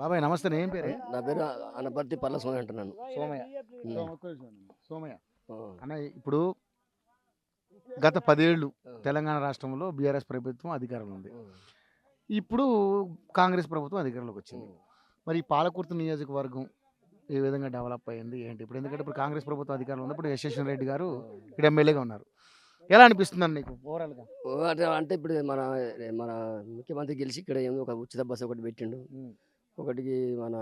బాబాయ్ నమస్తే. ఏం పేరు? నా పేరు అనపర్తి పల్ల సోమయ్య అంటున్నాను. సోమయ్య. ఉమ్. సోమయ్య ఆ. అన్న, ఇప్పుడు గత 10 ఏళ్ళు తెలంగాణ రాష్ట్రంలో బీఆర్ఎస్ ప్రభుత్వం అధికారంలో ఉంది. ఇప్పుడు కాంగ్రెస్ ప్రభుత్వం అధికారంలోకి వచ్చింది. మరి ఈ పాలకుర్తి నియోజకవర్గం ఏ విధంగా డెవలప్ అయ్యింది ఏంటి? ఇప్పుడు ఎందుకంటే ఇప్పుడు కాంగ్రెస్ ప్రభుత్వం అధికారంలో ఉంది. ఇప్పుడు యశ్వంత్ రెడ్డి గారు ఇక్కడ ఎమ్మెల్యేగా ఉన్నారు. ఎలా అనిపిస్తుంది నీకు ఓవరాల్గా? అంటే ఇప్పుడు మన మన ముఖ్యమంత్రి గెలిచి ఇక్కడ ఏమో ఒక ఉచిత బస్సు ఒకటి పెట్టిండు. ఒకటికి మన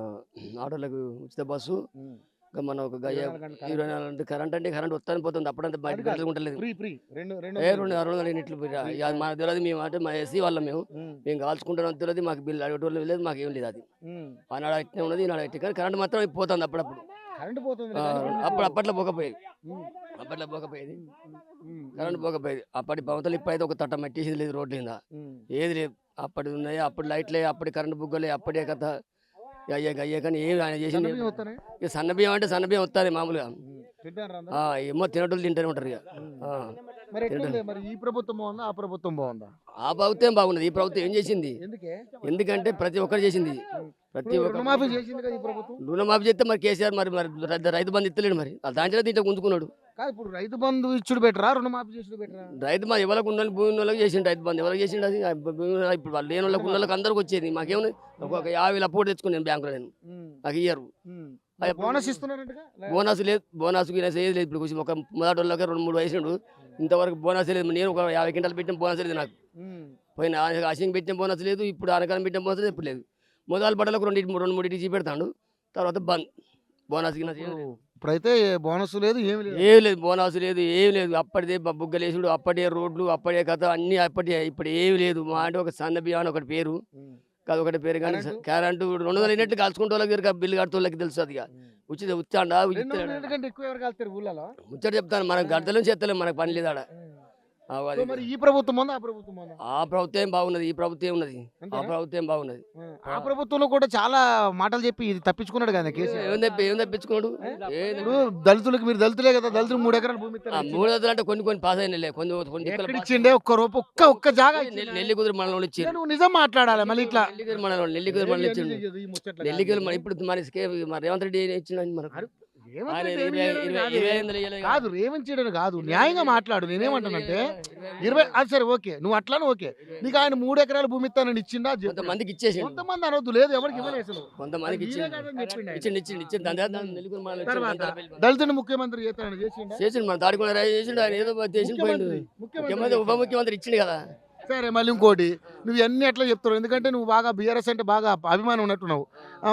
ఆటోలకు ఉచిత బస్సు. ఇంకా మన ఒక 24 కరెంట్ అంటే కరెంట్ వస్తాను పోతుంది. అప్పుడంటే బయట ఉంటలేదు. రెండు 600 యూనిట్లు మాకు తెలియదు. మేము అంటే మా ఎస్సీ వాళ్ళం మేము కాల్చుకుంటాం తెలియదు. మాకు బిల్లు అడగటం లేదు. మాకు ఏం లేదు. అది ఆనాడు అట్నే ఉన్నది, ఈనాడు అట్టి. కానీ కరెంట్ మాత్రం పోతుంది అప్పుడప్పుడు. అప్పట్లో పోకపోయేది. కరెంట్ పోకపోయేది. అప్పటి భవతలు ఇప్పుడైతే ఒక తట్ట మట్టేసేది లేదు. రోడ్ల మీద ఏది లేదు. అప్పటి ఉన్నాయి, అప్పుడు లైట్లే, అప్పటి కరెంట్ బుగ్గలే, అప్పుడే కథ అయ్యే కానీ ఏమి ఆయన చేసింది. ఇక సన్నబియ్యం అంటే సన్నబియ్యం వస్తుంది మామూలుగా. ఏమో తినటోళ్ళు తింటూనే ఉంటారు. ఇక ఈ ప్రభుత్వం బాగుందా ఆ ప్రభుత్వం బాగుందా? ఆ ప్రభుత్వం బాగున్నది. ఈ ప్రభుత్వం ఏం చేసింది? ఎందుకంటే ప్రతి ఒక్కరు చేసింది. ప్రతి ఒక్క రుణమాఫీ చేస్తే మరి కేసీఆర్ మరి రైతు బంధు ఇస్తలేడు. మరి దాంట్లో దీంట్లో గుంజుకున్నాడు. ఇప్పుడు రైతు బంధు ఇచ్చుడు బెటరా రుణమాఫీ చేసుడు బెటరా? రైతు బంధు ఎవరికి ఉన్న భూమి ఉన్న వాళ్ళకి చేసిండు. రైతు బంధు ఎవరికి చేసిండు? అది ఇప్పుడు వాళ్ళు లేని వాళ్ళకి ఉన్న వాళ్ళకి అందరికి వచ్చేది. మాకేమన్నా ఒక 50,000 అప్పు తెచ్చుకున్నాను బ్యాంకులో. నేను నాకు ఇయ్యరు. బోనస్ ఇస్తున్నారంట. బోనస్ లేదు. బోనస్ ఏది లేదు. ఇప్పుడు ఒక మొదటి వాళ్ళకి 2-3 వయసుడు ఇంతవరకు బోనస్ లేదు. నేను ఒక 50 క్వింటాలు పెట్టిన బోనస్ లేదు నాకు. పోయిన ఆశంగా పెట్టిన బోనస్ లేదు. ఇప్పుడు అనకాలం పెట్టిన బోనస్ లేదు. ఇప్పుడు లేదు. మొదలు బట్టలకు 2-3 ఇచ్చి పెడతాడు. తర్వాత బంద్. బోనస్ ఇప్పుడైతే బోనస్ లేదు, ఏమి లేదు. బోనస్ లేదు, ఏమి లేదు. అప్పటిదే బుగ్గలేసుడు, అప్పటి రోడ్లు, అప్పటి కథ అన్ని అప్పటి. ఇప్పుడు ఏమి లేదు. మా అంటే ఒక సన్న బియ్యం అని ఒకటి పేరు కాదు, ఒకటి పేరు. కానీ కరెంటు 200 అయినట్లు కాల్చుకుంటే వాళ్ళకి బిల్లు కడుతూ వాళ్ళకి తెలుసు. అది ఉచిత ఉచ్చాడా ముచ్చట చెప్తాను. మనకు గడతలు చేస్తలేము. మనకు పని లేదా. ఈ ప్రభుత్వం ఆ ప్రభుత్వం బాగున్నది. ఈ ప్రభుత్వం ఉన్నది. ఆ ప్రభుత్వం బాగున్నది. ఆ ప్రభుత్వంలో కూడా చాలా మాటలు చెప్పి ఇది తప్పించుకున్నాడు కదా ఏం తప్పించుకున్నాడు? దళితులకు మీరు దళితులే కదా, దళితులు 3 ఎకరాల భూమి 3 ఎకరాలు అంటే కొన్ని పాస్ అయినా కొన్ని ఇచ్చిండే. ఒక్క జాగా నెల్లి కుదిరి మనలో ఇచ్చి. నువ్వు నిజం మాట్లాడాలి మళ్ళీ. ఇట్లా నెల్లి కుదిరి మనలో ఇచ్చిండు. నెల్లి కుదిరి ఇప్పుడు మన రేవంత్ రెడ్డి ఇచ్చిండు. మనకు కాదు, రేవంత్ చేయడం కాదు, న్యాయంగా మాట్లాడు. నేనేమంటానంటే 20 అది సరే ఓకే, నువ్వు అట్లానే ఓకే. నీకు ఆయన 3 ఎకరాల భూమి ఇస్తానని ఇచ్చిండా? కొంతమందికి ఇచ్చేసి, కొంతమంది అనొద్దు. లేదు, ఎవరికి ఇవ్వలేదు. కొంతమందికి దళితుని ముఖ్యమంత్రి చేసిండు. మన దాడికొండ చేసిండు. ఆయన ఏదో చేసి పోయిండు. ముఖ్యమంత్రి ఉప ముఖ్యమంత్రి ఇచ్చిండు కదా. సరే, మళ్ళీ ఇంకోటి, నువ్వు అన్ని ఎట్లా చెప్తావు? ఎందుకంటే నువ్వు బాగా బీఆర్ఎస్ అంటే బాగా అభిమానం ఉన్నట్టున్నావు.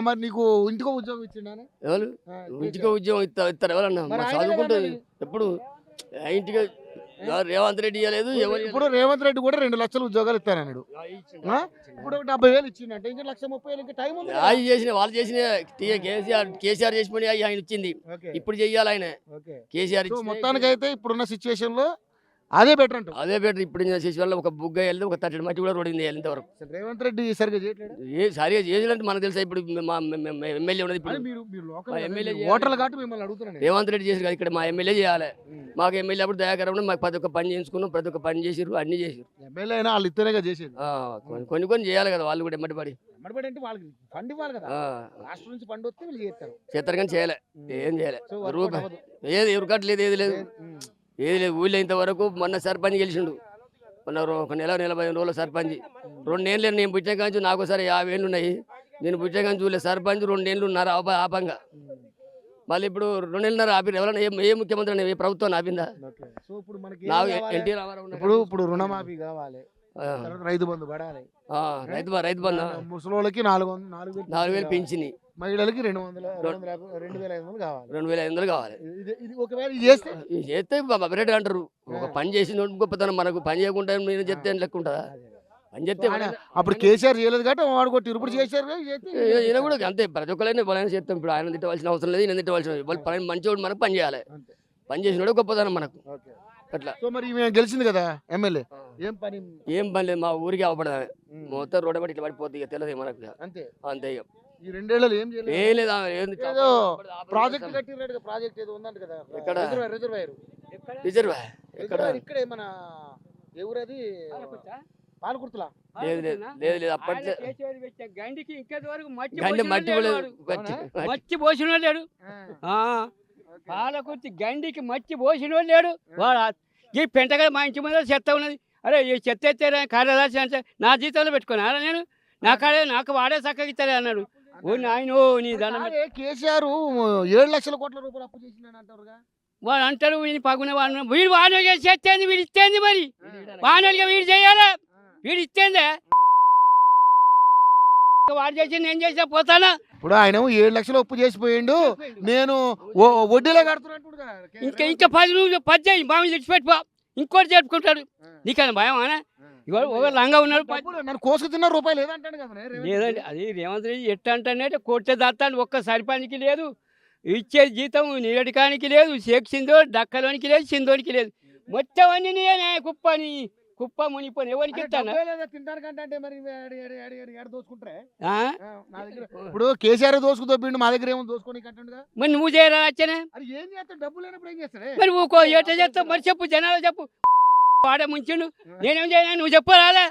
మరి నీకు ఇంటికో ఉద్యోగం ఇచ్చిండా? ఎవరు ఇంటికో ఉద్యోగం ఇస్తారు? ఎవరన్నా చదువుకుంటుంది. ఎప్పుడు ఇంటికి రేవంత్ రెడ్డి ఇవ్వలేదు. ఇప్పుడు రేవంత్ రెడ్డి కూడా 2 లక్షల ఉద్యోగాలు ఇస్తానన్నాడు. ఇప్పుడు 70,000 ఇచ్చిందంటే ఇంకా 1,30,000 ఇంకా టైం ఉంది. వాళ్ళు చేసిన కేసీఆర్ చేసి పని ఆయన ఇచ్చింది. ఇప్పుడు చెయ్యాలి ఆయన. కేసీఆర్ మొత్తానికి అయితే ఇప్పుడున్న సిచ్యువేషన్ లో అదే బెటర్ అంట. అదే బెటర్. ఇప్పుడు చేసే వల్ల ఒక బుగ్గ వెళ్ళి ఒక 30 మట్టి కూడా రోడ్డు ఇంతవరకు. రేవంత్ రెడ్డి సరిగా సరిగా చేయాలంటే మనకు తెలుసా? ఇప్పుడు మా ఎమ్మెల్యే ఉన్నది. ఇప్పుడు ఓటర్లు కాబట్టి మిమ్మల్ని అడుగుతున్నాను. రేవంత్ రెడ్డి చేసి ఇక్కడ మా ఎమ్మెల్యే చేయాలి. మాకు ఎమ్మెల్యే అప్పుడు దయాకరం మాకు ప్రతి ఒక్క పని చేసుకున్నాం. ప్రతి ఒక్క పని చేసిరు, అన్ని చేసిరు. ఎమ్మెల్యే అయినా వాళ్ళు ఇద్దరేగా చేసేది. కొన్ని చేయాలి కదా వాళ్ళు కూడా. ఎమ్మటిపడి అంటే వాళ్ళకి ఫండ్ ఇవ్వాలి కదా. రాష్ట్రం నుంచి ఫండ్ వస్తే వీళ్ళు చేస్తారు కానీ చేయలే. ఏం చేయలే. ఏది ఎవరు కట్టలేదు, ఏది లేదు, ఏది లేదు. ఊళ్ళో ఇంతవరకు మొన్న సర్పంచ్ గెలిచిండు. మొన్న ఒక 15 రోజుల సర్పంచ్. 2 ఏళ్ళు నేను పుట్టిన కానీ నాకు ఒకసారి 50 ఏళ్ళు ఉన్నాయి. నేను పుట్టిన కానీ చూడలే. సర్పంచ్ 2 ఏళ్ళు ఉన్నారు ఆపంగా. మళ్ళీ ఇప్పుడు 2 ఏళ్ళున్నర ఆపిరు. ఎవరైనా ఏ ముఖ్యమంత్రి ఏ ప్రభుత్వం ఆపిందా? ఎన్టీ రామారావు ఇప్పుడు రుణమాఫీ కావాలి, రైతు బంధు పడాలి. రైతు బంధు ముసలోళ్ళకి 4,000 పెంచిని, మహిళలకి 2,500 కావాలి. 2,500 కావాలి. ఒకవేళ చేస్తే బబరెడ్ అంటారు. ఒక పని చేసిన గొప్పతనం. మనకు పని చేయకుండా నేను చెప్తే లెక్క ఉంటుందా? పని చెప్తే అప్పుడు కేసీఆర్ చేయలేదు కాబట్టి వాడు కొట్టి ఇప్పుడు చేశారు. ఈయన కూడా అంతే. ప్రతి ఒక్కరైనా బలైన చేస్తాం. ఇప్పుడు ఆయన తిట్టవలసిన అవసరం లేదు, ఈయన తిట్టవలసిన. వాళ్ళు మంచివాడు, మనకు పని చేయాలి. పని చేసినాడు గొప్పతనం మనకు. అట్లా. సో మరి గెలిచింది కదా ఎమ్మెల్యే, ఏం పని లేదు. మా ఊరికి అవపడదా మొత్తం రోడ్డు బట్టి ఇట్లా పడిపోతుంది. ఇక తెలియదు మనకు. అంతే. ఇక ఈ 2 ఏళ్ళు ఏం లేదా? ప్రాజెక్ట్ కట్టినాడు. ప్రాజెక్ట్ ఏదో ఉందంట కదా. ఎక్కడ? రిజర్వాయర్. ఎక్కడ? ఇక్కడే మన ఎవరది పాలకుర్తులా లేదు లేదు లేదు లేదు అప్పట్లో గండికి ఇంకెంతవరకు మట్టి గండి మట్టి పోసినోడు కూడా లేడు. గట్టి- మట్టి పోసిన లేడు ఆ, పాలకుర్తి గండికి మట్టి పోసిన లేడు వాడు ఈ పెంటగా మా ఇంటి ముందర చెత్త ఉన్నది. అరే ఈ చెత్త ఎత్తారా కార్యదర్శి అంటే నా జీతంలో పెట్టుకున్నా నేను నాకు వాడే చక్కగా ఇస్తారే అన్నాడు. ఓ నాయనో నీ దండం పెట్టు. అదే కేసీఆర్ 7 లక్షల కోట్ల రూపాయలు అప్పు చేసిందని అంటారుగా. వాడు అంటాడు వీడిని పగున వాడు వీడు వానలుగా చేస్తేంది వీడు ఇస్తేంది మరి వానలుగా వీడు చేయాలా వీడు ఇస్తేందే వాడు చేసి నేను చేసినా పోతానా. ఇప్పుడు ఆయన 7 లక్షలు అప్పు చేసిపోయిండు, నేను వడ్డీలో కడుతున్నట్టుగా. ఇంకా 10 రోజులు 10 చేయి మామూలు తెచ్చిపెట్టుకో ఇంకోటి జరుపుకుంటాడు. నీకన్నా భయం అనా ఇవాళ ఒక లంగా ఉన్నాడు నన్ను కోసుకు తిన్న రూపాయలు లేదంటాడు కదా. లేదండి అది రేవంత్ రెడ్డి ఎట్ట అంటానంటే కొట్టే దాస్తాను ఒక్క సరిపానికి లేదు, ఇచ్చే జీతం నీరడికానికి లేదు, షేక్ సిందో డక్కలోనికి లేదు, సింధోనికి లేదు, మొత్తం అన్ని నేనే కుప్ప మునిపోని ఎవరికి ఇస్తాను. తింటానికంటే మరి దోసుకుంటారే. ఇప్పుడు కేసీఆర్ దోసుకు దొబ్బిండు, మా దగ్గర ఏమో దోసుకొని కంటాడుగా. మరి నువ్వు చేయరా వచ్చానే అది ఏం చేస్తాడు, డబ్బు లేనప్పుడు ఏం చేస్తాడే. మరి ఊకో ఎట్ట చేస్తావు మరి చెప్పు జనాలు చెప్పు. వాడే ముంచిండు నేనేం చేయను నువ్వు చెప్పరాలే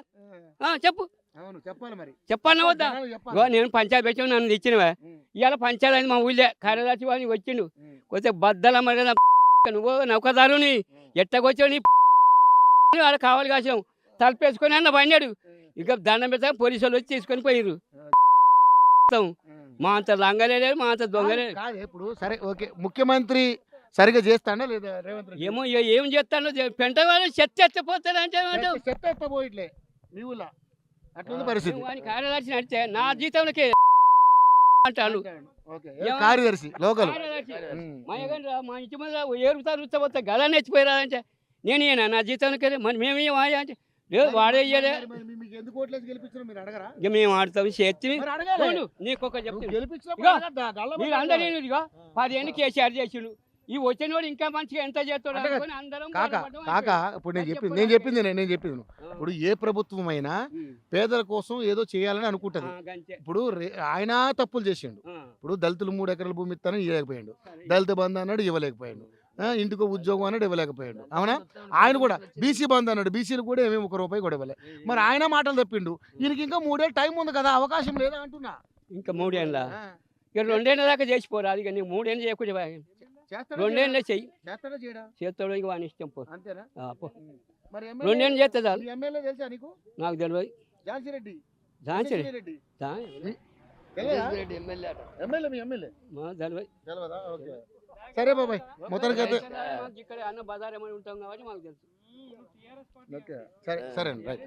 చెప్పు. అవును చెప్పాలి మరి, చెప్పాను వద్దా. నేను పంచాయతీ పెట్టాను నన్ను తెచ్చినవా ఇవాళ పంచాయతీ అయింది మా ఊళ్ళే కార్యదర్శి వాడిని వచ్చిండు కొద్దిగా బద్దల మరి కదా నువ్వు నౌకదారుని ఎట్టకొచ్చావు నీ వాళ్ళు కావాలి కాసాం తలపేసుకొని అన్న పడినాడు. ఇక దండం పెడతా పోలీసు వాళ్ళు వచ్చి తీసుకొని పోయిర్రు. మా అంత లంగలే లేదు మా అంత దొంగలే. ఇప్పుడు సరే ఓకే, ముఖ్యమంత్రి సరిగా చేస్తాడా లేదా రేవంత్ రెడ్డి? ఏమో ఏం చేస్తానో పెంట వాళ్ళు చెత్త ఎత్తపోతాడంటే చెత్త ఎత్తపోయిట్లే మీ ఊళ్ళో అట్లా పరిస్థితి. కార్యదర్శి నడితే నా జీతంలోకి అంటాను కార్యదర్శి లోకల్ మా ఇంటి మీద ఏరుతా గలా నెచ్చిపోయారంటే నేను ఇయ్యనా నా జీతంలోకి మరి మేమేం అంటే లేదు వాడే ఇయ్యలే. ఇక మేము ఆడతాం చేతి నీకు ఒక చెప్తాను మీరు అందరూ ఇదిగో 10 ఏళ్ళు కేసీఆర్ చేసిండు ఈ వచ్చినోడు ఇంకా మంచిగా ఎంత చేస్తాడు అనుకొని అందరం కాక ఇప్పుడు నేను చెప్పింది ఇప్పుడు ఏ ప్రభుత్వం అయినా పేదల కోసం ఏదో చేయాలని అనుకుంటది. ఇప్పుడు ఆయన తప్పులు చేసిండు. ఇప్పుడు దళితులు 3 ఎకరాల భూమి ఇస్తానని ఇవ్వలేకపోయాడు, దళిత బంధు అన్నాడు ఇవ్వలేకపోయాడు, ఇంటికో ఉద్యోగం అన్నాడు ఇవ్వలేకపోయాడు. అవునా, ఆయన కూడా బీసీ బంధు అన్నాడు, బీసీలు కూడా ఏమేమి 1 రూపాయి కూడా ఇవ్వలే. మరి ఆయన మాటలు తప్పిండు, ఈయనకి ఇంకా 3 ఏళ్ళు టైం ఉంది కదా, అవకాశం లేదా అంటున్నా. ఇంకా 3 ఏళ్ళ ఇక 2 ఏళ్ళ దాకా చేసిపోరా అది కానీ 3 ఏళ్ళు చేయకుండా 2 ఏళ్ళే చెయ్యి చేస్తాడు ఇక వాని ఇష్టం పో 2 ఏళ్ళు చేస్తే చాలు. నాకు తెలియదు ఝాన్సీ రెడ్డి సరే బాబాయ్ మొత్తానికి ఇక్కడ అన్న బజార్ ఏమైనా ఉంటాం కాబట్టి మాకు తెలుసు. సరే రైట్.